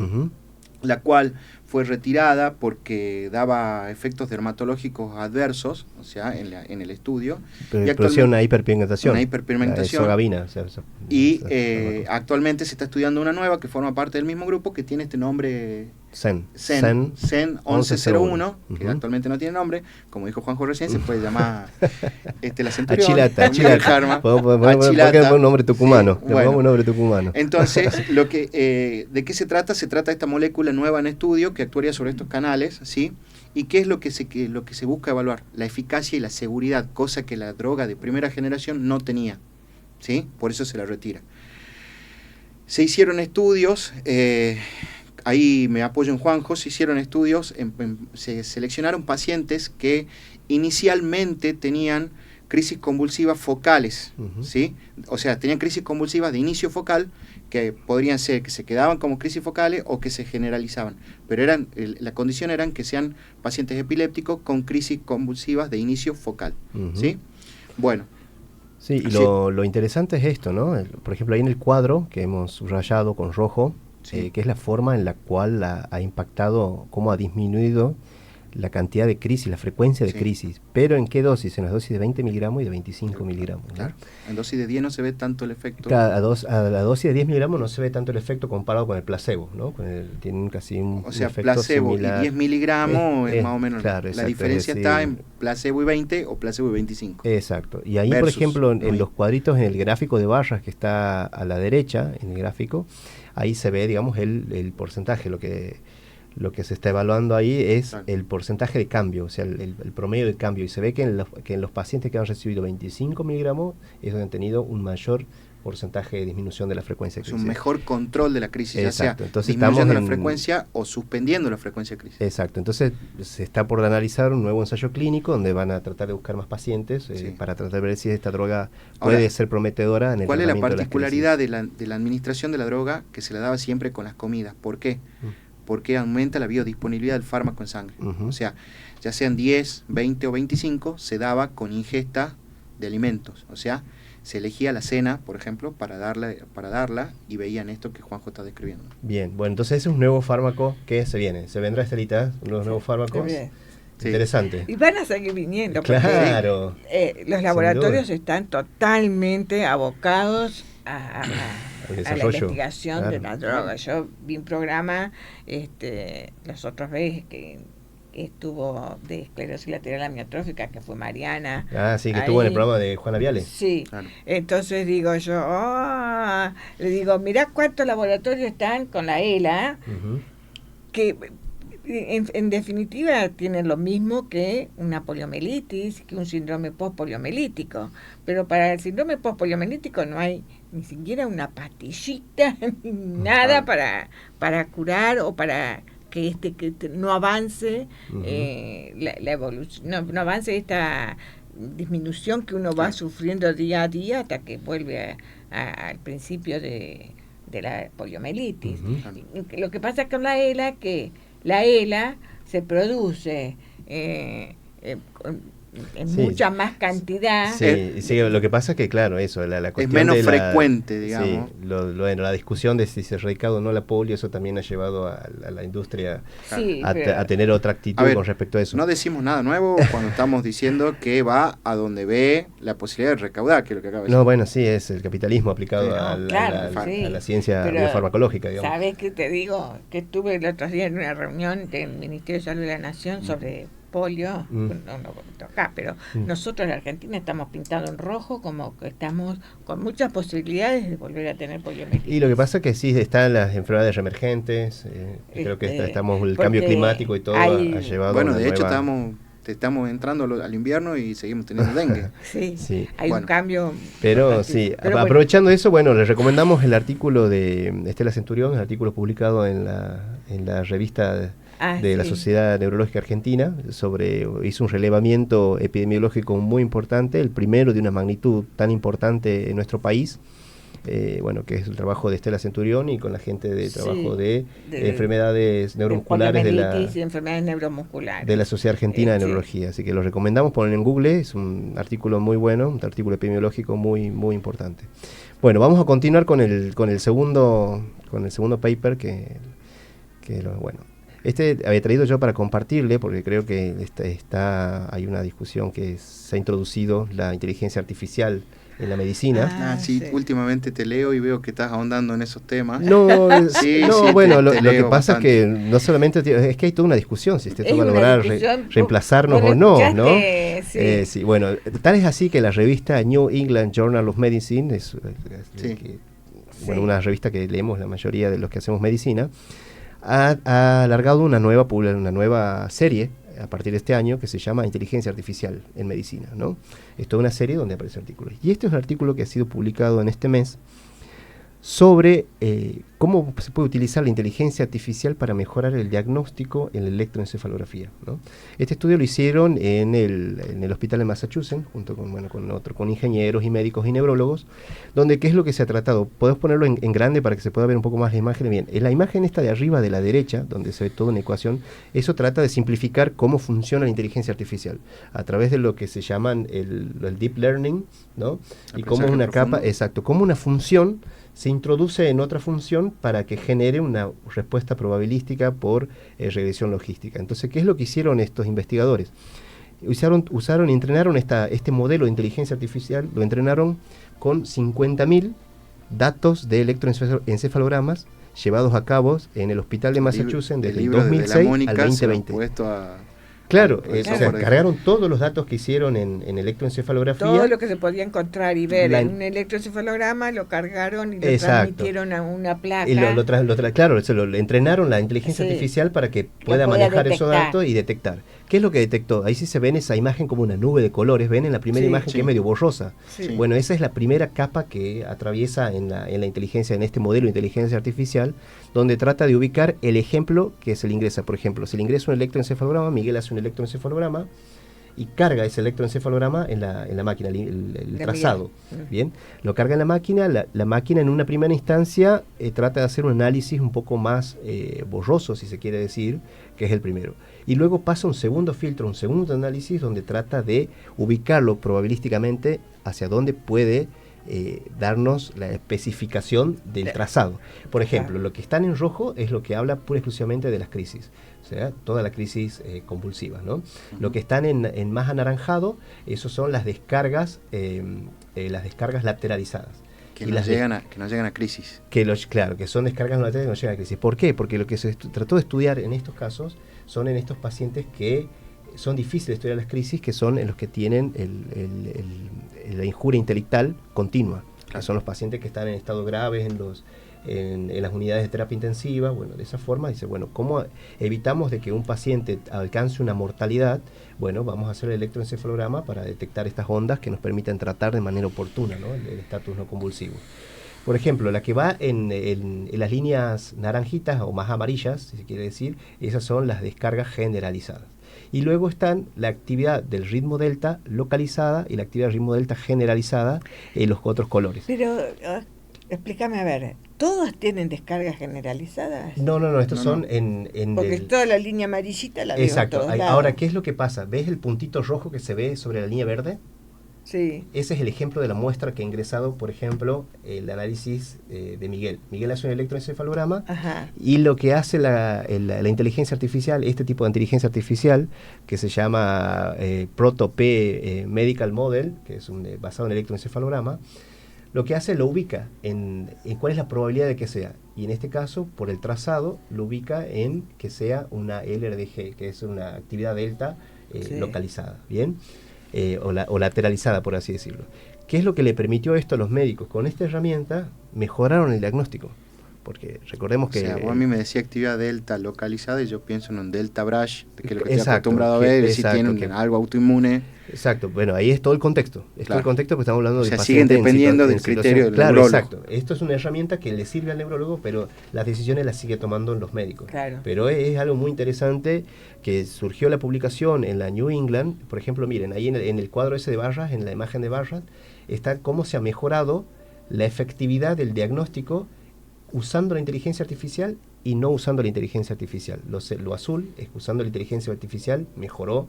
la cual fue retirada porque daba efectos dermatológicos adversos, o sea, en el estudio. Producía una hiperpigmentación. Una hiperpigmentación. Sogavina. Actualmente se está estudiando una nueva que forma parte del mismo grupo que tiene este nombre CEN 1101, que actualmente no tiene nombre. Como dijo Juanjo recién, se puede llamar la Centurión. Achilata. Podemos un nombre tucumano. Sí, bueno. Un nombre tucumano. Entonces, ¿de qué se trata? Se trata de esta molécula nueva en estudio que actuaría sobre estos canales, ¿sí? ¿Y qué es lo que se busca evaluar? La eficacia y la seguridad, cosa que la droga de primera generación no tenía, ¿sí? Por eso se la retira. Se hicieron estudios, ahí me apoyo en Juanjo, se hicieron estudios, se seleccionaron pacientes que inicialmente tenían crisis convulsivas focales, ¿sí? O sea, tenían crisis convulsivas de inicio focal, que podrían ser que se quedaban como crisis focales o que se generalizaban, pero la condición eran que sean pacientes epilépticos con crisis convulsivas de inicio focal, ¿sí? Bueno. Sí, y lo interesante es esto, ¿no? Por ejemplo, ahí en el cuadro que hemos subrayado con rojo, que es la forma en la cual ha impactado, cómo ha disminuido la cantidad de crisis, la frecuencia de crisis. Pero ¿en qué dosis? En las dosis de 20 miligramos y de 25 miligramos. ¿no? Claro. En dosis de 10 no se ve tanto el efecto. Claro, a la dosis de 10 miligramos no se ve tanto el efecto comparado con el placebo, ¿no? Tienen casi un efecto placebo similar. Y 10 miligramos es más o menos. Claro, la diferencia está en placebo y 20 o placebo y 25. Exacto. Y ahí, por ejemplo, en los cuadritos, en el gráfico de barras que está a la derecha, en el gráfico, ahí se ve, digamos, el porcentaje, lo que se está evaluando ahí es el porcentaje de cambio, o sea, el promedio de cambio. Y se ve que en los pacientes que han recibido 25 miligramos es donde han tenido un mayor porcentaje de disminución de la frecuencia de crisis. Es un mejor control de la crisis, exacto. Ya sea disminuyendo la frecuencia o suspendiendo la frecuencia de crisis. Exacto. Entonces se está por analizar un nuevo ensayo clínico donde van a tratar de buscar más pacientes para tratar de ver si esta droga puede ser prometedora en el tratamiento. ¿Cuál es la particularidad de la administración de la droga? Que se la daba siempre con las comidas. ¿Por qué? Porque aumenta la biodisponibilidad del fármaco en sangre. O sea, ya sean 10, 20 o 25, se daba con ingesta de alimentos. O sea, se elegía la cena, por ejemplo, para darla y veían esto que Juanjo está describiendo. Bien, bueno, entonces ese es un nuevo fármaco que se viene. ¿Se vendrá, Estelita? Unos nuevos fármacos. Interesante. Y van a seguir viniendo. Claro. Los laboratorios están totalmente abocados a la investigación de la droga. Yo vi un programa las otras veces que estuvo de esclerosis lateral amiotrófica, que fue Mariana. Sí, que estuvo en el programa de Juana Viale. Sí, claro. Entonces digo yo, le digo, mirá cuántos laboratorios están con la ELA, que en definitiva tienen lo mismo que una poliomielitis, que un síndrome postpoliomilítico, pero para el síndrome postpoliomilítico no hay ni siquiera una pastillita ni nada para curar o para que no avance la evolución, no avance esta disminución que uno va sufriendo día a día hasta que vuelve al principio de la poliomielitis. Lo que pasa con la ELA que la ELA se produce en mucha más cantidad. Sí, lo que pasa es que, claro, eso, la cuestión es menos frecuente, digamos. Sí, la discusión de si se erradica o no la polio, eso también ha llevado a la industria a tener otra actitud con respecto a eso. No decimos nada nuevo cuando estamos diciendo que va a donde ve la posibilidad de recaudar, que es lo que acaba de decir. No, bueno, sí, es el capitalismo aplicado a la ciencia biofarmacológica, digamos. ¿Sabes qué te digo? Que estuve el otro día en una reunión del Ministerio de Salud de la Nación sobre polio, no acá, pero nosotros en Argentina estamos pintados en rojo, como que estamos con muchas posibilidades de volver a tener poliomielitis. Y lo que pasa es que sí están las enfermedades reemergentes, creo que el cambio climático y todo ha llevado bueno, de hecho estamos entrando al invierno y seguimos teniendo dengue. Hay un cambio. Pero aprovechando eso, bueno, les recomendamos el artículo de Estela Centurión, el artículo publicado en la revista de la Sociedad Neurológica Argentina, hizo un relevamiento epidemiológico muy importante, el primero de una magnitud tan importante en nuestro país, que es el trabajo de Estela Centurión y con la gente de trabajo de enfermedades neuromusculares enfermedades neuromusculares de la Sociedad Argentina de Neurología, así que lo recomendamos, ponen en Google, es un artículo muy bueno, un artículo epidemiológico muy muy importante. Bueno, vamos a continuar con el segundo paper que Bueno, este había traído yo para compartirle, porque creo que hay una discusión que se ha introducido la inteligencia artificial en la medicina. Sí, últimamente te leo y veo que estás ahondando en esos temas. No, bueno, lo que pasa bastante. es que no solamente, es que hay toda una discusión si esto va a lograr reemplazarnos o no, ¿no? Sí. Sí, bueno, tal es así que la revista New England Journal of Medicine, una revista que leemos la mayoría de los que hacemos medicina, ha alargado una nueva serie a partir de este año que se llama Inteligencia Artificial en Medicina, ¿no? Es toda una serie donde aparecen artículos. Y este es un artículo que ha sido publicado en este mes sobre cómo se puede utilizar la inteligencia artificial para mejorar el diagnóstico en la electroencefalografía, ¿no? Este estudio lo hicieron en el hospital de Massachusetts, junto con ingenieros y médicos y neurólogos, donde ¿qué es lo que se ha tratado? Podemos ponerlo en grande para que se pueda ver un poco más la imagen. Bien, en la imagen esta de arriba de la derecha, donde se ve toda una ecuación, eso trata de simplificar cómo funciona la inteligencia artificial, a través de lo que se llaman el deep learning, ¿no? Y cómo una capa, exacto, cómo una función se introduce en otra función para que genere una respuesta probabilística por regresión logística. Entonces, ¿qué es lo que hicieron estos investigadores? Usaron y entrenaron este modelo de inteligencia artificial, lo entrenaron con 50.000 datos de electroencefalogramas llevados a cabo en el hospital de Massachusetts desde el 2006 al 2020. Claro, cargaron todos los datos que hicieron en electroencefalografía. Todo lo que se podía encontrar y ver en un electroencefalograma lo cargaron y lo transmitieron a una placa. Y lo entrenaron la inteligencia artificial para que pueda manejar esos datos y detectar. ¿Qué es lo que detectó? Ahí sí se ve en esa imagen como una nube de colores. ¿Ven en la primera imagen que es medio borrosa? Sí. Bueno, esa es la primera capa que atraviesa en la inteligencia, en este modelo de inteligencia artificial, donde trata de ubicar el ejemplo que se le ingresa. Por ejemplo, si le ingresa un electroencefalograma, Miguel hace un electroencefalograma y carga ese electroencefalograma en la máquina, el trazado. Bien, lo carga en la máquina. La máquina en una primera instancia trata de hacer un análisis un poco más borroso, si se quiere decir, que es el primero. Y luego pasa un segundo filtro, un segundo análisis donde trata de ubicarlo probabilísticamente hacia dónde puede darnos la especificación del trazado. Por ejemplo, lo que está en rojo es lo que habla pura y exclusivamente de las crisis, o sea, toda la crisis convulsiva, ¿no? Lo que están en más anaranjado, esos son las descargas lateralizadas. Que no llegan a crisis. Claro, que son descargas laterales que no llegan a crisis. ¿Por qué? Porque lo que se trató de estudiar en estos casos son en estos pacientes que son difíciles de estudiar las crisis, que son en los que tienen la injuria intelectual continua, que son los pacientes que están en estado grave en las unidades de terapia intensiva. Bueno, de esa forma dice, bueno, ¿cómo evitamos de que un paciente alcance una mortalidad? Bueno, vamos a hacer el electroencefalograma para detectar estas ondas que nos permitan tratar de manera oportuna, ¿no? el estatus no convulsivo. Por ejemplo, la que va en las líneas naranjitas o más amarillas, si se quiere decir, esas son las descargas generalizadas. Y luego están la actividad del ritmo delta localizada y la actividad del ritmo delta generalizada en los otros colores. Pero, explícame, a ver, ¿todos tienen descargas generalizadas? No, estos son en porque toda la línea amarillita la veo. Exacto. Ahora, ¿qué es lo que pasa? ¿Ves el puntito rojo que se ve sobre la línea verde? Sí. Ese es el ejemplo de la muestra que ha ingresado, por ejemplo, el análisis de Miguel. Miguel hace un electroencefalograma. Ajá. Y lo que hace la inteligencia artificial, este tipo de inteligencia artificial, que se llama Proto-P Medical Model, que es basado en electroencefalograma, lo que hace lo ubica en cuál es la probabilidad de que sea. Y en este caso, por el trazado, lo ubica en que sea una LRDG, que es una actividad delta localizada. ¿Bien? O lateralizada, por así decirlo. ¿Qué es lo que le permitió esto a los médicos? Con esta herramienta mejoraron el diagnóstico, porque recordemos que... O sea, vos a mí me decía actividad delta localizada y yo pienso en un delta brush, que es lo que estoy acostumbrado a ver, si tienen algo autoinmune. Exacto, bueno, ahí es todo el contexto. Todo el contexto, porque estamos hablando de siguen dependiendo del criterio del neurólogo. Exacto. Claro, esto es una herramienta que le sirve al neurólogo, pero las decisiones las sigue tomando los médicos. Claro. Pero es algo muy interesante que surgió la publicación en la New England. Por ejemplo, miren, ahí en el cuadro ese de barras, en la imagen de barras, está cómo se ha mejorado la efectividad del diagnóstico usando la inteligencia artificial y no usando la inteligencia artificial. Lo azul es usando la inteligencia artificial, mejoró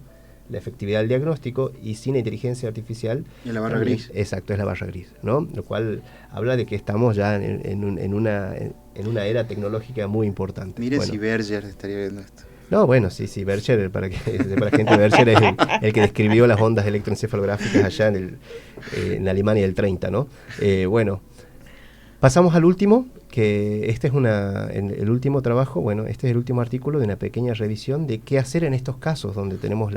la efectividad del diagnóstico, y sin inteligencia artificial... Y la barra gris. Exacto, es la barra gris, ¿no? Lo cual habla de que estamos ya en una era tecnológica muy importante. Mire, si Berger estaría viendo esto. No, bueno, sí, Berger, para la gente, Berger es el que describió las ondas electroencefalográficas allá en Alemania del 30, ¿no? Bueno, pasamos al último, que este es el último trabajo, bueno, este es el último artículo de una pequeña revisión de qué hacer en estos casos donde tenemos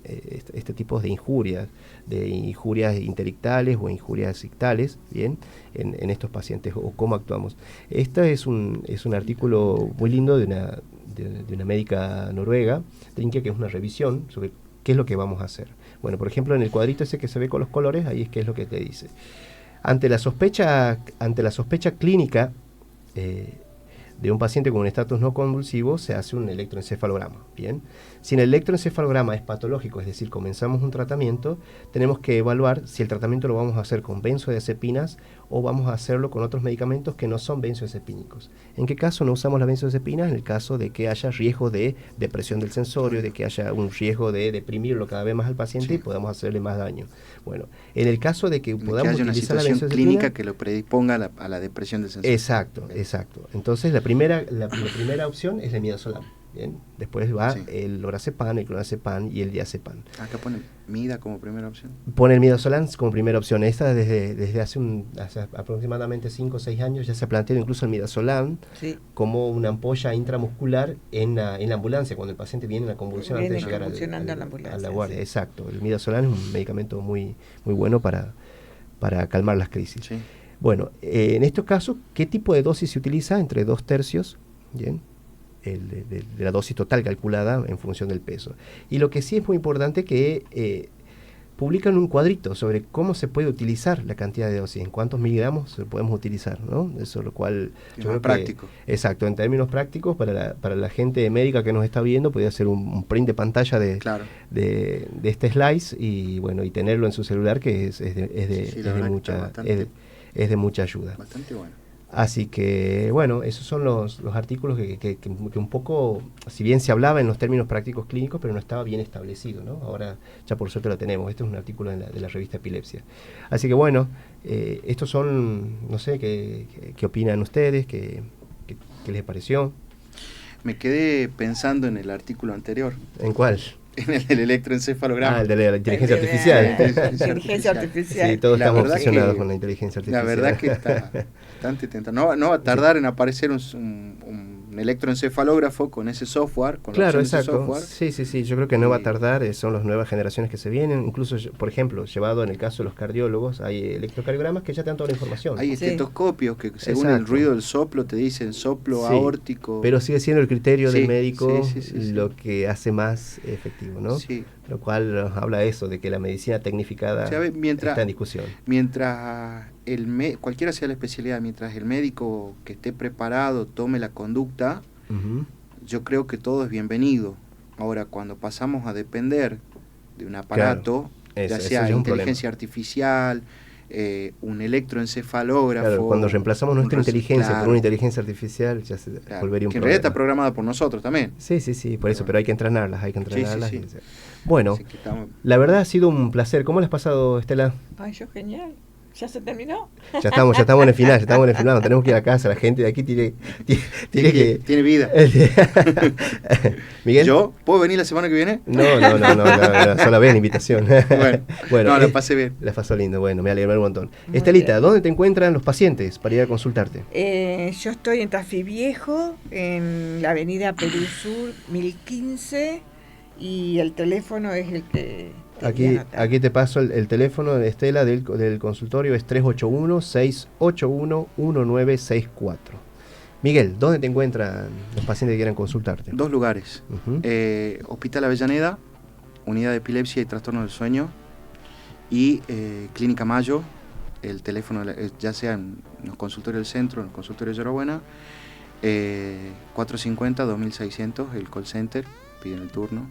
este tipo de injurias intelectuales o injurias ictales, ¿bien? En estos pacientes, o cómo actuamos. Este es un artículo muy lindo de una médica noruega, Trinke, que es una revisión sobre qué es lo que vamos a hacer. Bueno, por ejemplo, en el cuadrito ese que se ve con los colores, ahí es qué es lo que te dice. Ante la sospecha clínica de un paciente con un estatus no convulsivo, se hace un electroencefalograma, ¿bien? Si el electroencefalograma es patológico, es decir, comenzamos un tratamiento, tenemos que evaluar si el tratamiento lo vamos a hacer con benzodiazepinas o vamos a hacerlo con otros medicamentos que no son benzodiazepínicos. ¿En qué caso no usamos las benzodiazepinas? En el caso de que haya riesgo de depresión del sensorio, de que haya un riesgo de deprimirlo cada vez más al paciente, sí, y podamos hacerle más daño. Bueno, en el caso de que podamos utilizar la benzodiazepina clínica que lo predisponga a la depresión del sensorio. Exacto. Entonces la primera opción es el midazolam. Bien, después va el lorazepam, el clonazepam y el diazepam. Acá pone MIDA como primera opción. Pone el midazolam como primera opción. Esta desde hace aproximadamente 5 o 6 años ya se ha planteado incluso el midazolam, sí, como una ampolla intramuscular en la ambulancia, cuando el paciente viene en la convulsión antes de llegar a la guardia. Sí. Exacto. El midazolam es un medicamento muy, muy bueno para calmar las crisis. Sí. Bueno, en estos casos, ¿qué tipo de dosis se utiliza? Entre 2/3, ¿bien? De la dosis total calculada en función del peso. Y lo que sí es muy importante que publican un cuadrito sobre cómo se puede utilizar la cantidad de dosis, en cuántos miligramos podemos utilizar, ¿no? Eso lo cual yo creo práctico. Exacto, en términos prácticos para la gente médica que nos está viendo, podría hacer un print de pantalla de este slice y bueno, y tenerlo en su celular, que es de mucha ayuda. Bastante bueno. Así que, bueno, esos son los artículos que un poco, si bien se hablaba en los términos prácticos clínicos, pero no estaba bien establecido, ¿no? Ahora ya por suerte lo tenemos. Este es un artículo de la revista Epilepsia. Así que, bueno, estos son, no sé, ¿qué opinan ustedes? ¿Qué les pareció? Me quedé pensando en el artículo anterior. ¿En cuál? En el del electroencefalograma. El de la inteligencia artificial. Inteligencia artificial. Sí, todos estamos obsesionados con la inteligencia artificial. La verdad que está bastante tentador. No va a tardar en aparecer un electroencefalógrafo con ese software. Claro, exacto. Sí. Yo creo que no va a tardar. Son las nuevas generaciones que se vienen. Incluso, por ejemplo, llevado en el caso de los cardiólogos, hay electrocardiogramas que ya te dan toda la información. Hay estetoscopios que según el ruido del soplo te dicen soplo aórtico. Pero sigue siendo el criterio del médico lo que hace más efectivo, ¿no? Sí. Lo cual habla de eso, de que la medicina tecnificada está en discusión. Mientras cualquiera sea la especialidad, mientras el médico que esté preparado tome la conducta, yo creo que todo es bienvenido. Ahora, cuando pasamos a depender de un aparato, ya sea inteligencia artificial, un electroencefalógrafo... Claro, cuando reemplazamos nuestra inteligencia por una inteligencia artificial, ya se volvería un problema. Que en realidad está programada por nosotros también. Sí, por eso, pero hay que entrenarlas, Sí. Bueno, la verdad ha sido un placer. ¿Cómo le has pasado, Estela? Ay, yo genial. ¿Ya se terminó? Ya estamos en el final, no tenemos que ir a casa, la gente de aquí tiene vida. ¿Miguel? ¿Yo? ¿Puedo venir la semana que viene? No, solo ven invitación. Bueno, la pasé bien. La pasó lindo, bueno, me alegró un montón. Muy Estelita, bien. ¿Dónde te encuentran los pacientes para ir a consultarte? Yo estoy en Tafí Viejo, en la avenida Perú Sur 1015, y el teléfono es el que... Aquí te paso el teléfono de Estela del consultorio, es 381-681-1964. Miguel, ¿dónde te encuentran los pacientes que quieran consultarte? 2 lugares. Hospital Avellaneda, Unidad de Epilepsia y Trastorno del Sueño, y Clínica Mayo, el teléfono, ya sea en los consultorios del centro, en el consultorio de Llorabuena, 450-2600, el call center, piden el turno,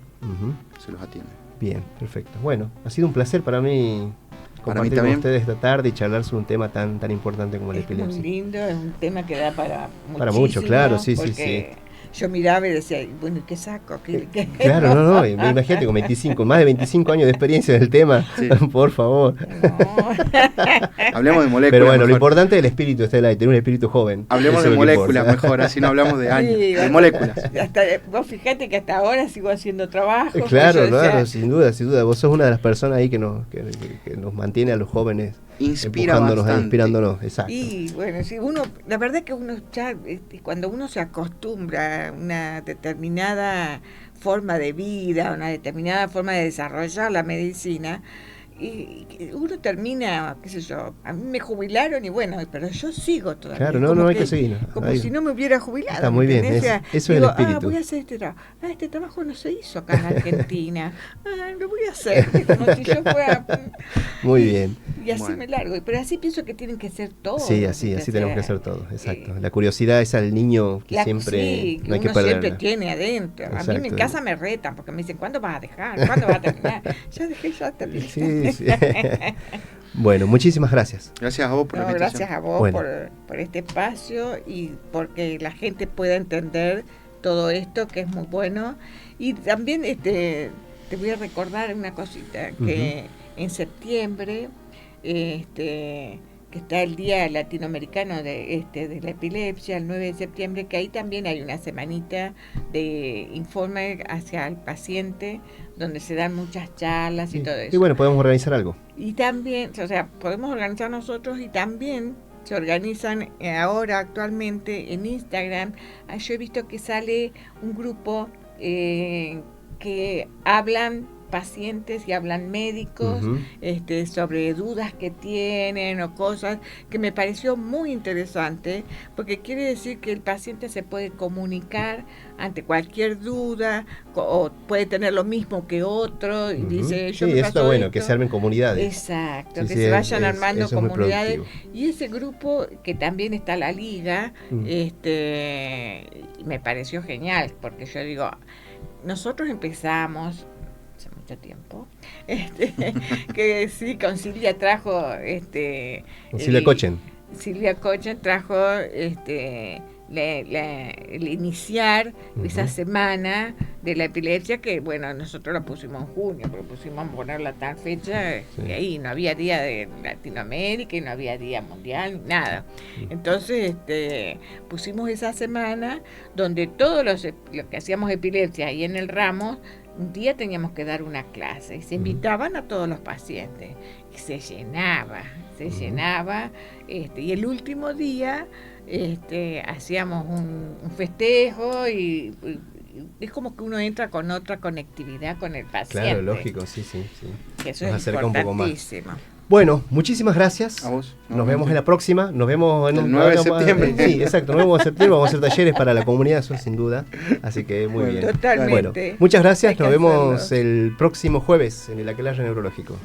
se los atiende. Bien, perfecto. Bueno, ha sido un placer para mí compartir con ustedes esta tarde y charlar sobre un tema tan importante como la epilepsia. Es muy lindo, es un tema que da para mucho, claro, sí. yo miraba y decía, bueno, ¿qué saco? Claro, no, imagínate, con más de 25 años de experiencia en el tema, sí. Por favor. No. Hablemos de moléculas. Pero bueno, mejor. Lo importante es el espíritu, tener un espíritu joven. Hablemos de moléculas mejor, así no hablamos de años, sí, de moléculas. Vos fíjate que hasta ahora sigo haciendo trabajo. Claro, sin duda. Vos sos una de las personas ahí que nos mantiene a los jóvenes. Inspirándonos, exacto. Y bueno, sí, la verdad que uno ya, cuando uno se acostumbra a una determinada forma de vida, una determinada forma de desarrollar la medicina, y uno termina, qué sé yo, a mí me jubilaron y bueno, pero yo sigo todavía. Claro, no hay que seguir. Como si no me hubiera jubilado. Está muy bien, eso es el espíritu. Voy a hacer este trabajo. Este trabajo no se hizo acá en Argentina. Lo voy a hacer, como si yo fuera... Muy bien. Y así me largo. Pero así pienso que tienen que ser todos. Sí, así tenemos que hacer todos, exacto. La curiosidad es al niño que siempre no hay que perderla. Siempre tiene adentro. Exacto. A mí en casa me retan porque me dicen, ¿cuándo vas a dejar? ¿Cuándo vas a terminar? Ya terminé. Sí. Bueno, muchísimas gracias. Gracias a vos por la invitación. Gracias a vos por este espacio y porque la gente pueda entender todo esto que es muy bueno. Y también te voy a recordar una cosita, que en septiembre que está el Día Latinoamericano de la Epilepsia, el 9 de septiembre, que ahí también hay una semanita de informe hacia el paciente, donde se dan muchas charlas y todo eso. Y bueno, podemos organizar algo. Y también, podemos organizar nosotros y también se organizan ahora actualmente en Instagram. Yo he visto que sale un grupo que hablan pacientes y hablan médicos sobre dudas que tienen o cosas que me pareció muy interesante, porque quiere decir que el paciente se puede comunicar ante cualquier duda o puede tener lo mismo que otro y dice yo me eso está bueno, esto. que se armen comunidades. Exacto, se vayan armando comunidades, y ese grupo que también está la liga me pareció genial, porque yo digo, nosotros empezamos hace mucho tiempo, que sí, con Silvia trajo Silvia Cochen. Silvia Cochen trajo el iniciar esa semana de la epilepsia, que bueno, nosotros la pusimos en junio, pero pusimos a ponerla tal fecha, y ahí no había día de Latinoamérica y no había día mundial, nada. Entonces pusimos esa semana donde todos los que hacíamos epilepsia ahí en el ramo, un día teníamos que dar una clase y se invitaban a todos los pacientes y se llenaba, y el último día hacíamos un festejo y es como que uno entra con otra conectividad con el paciente. Claro, lógico, sí. Que eso es importantísimo. Bueno, muchísimas gracias. A vos. Nos vemos en la próxima. Nos vemos en el 9 de septiembre. Sí, exacto. Nos vemos en septiembre. Vamos a hacer talleres para la comunidad, eso sin duda. Así que muy bien. Totalmente. Bueno, muchas gracias. Nos vemos el próximo jueves en el Aquelarre Neurológico.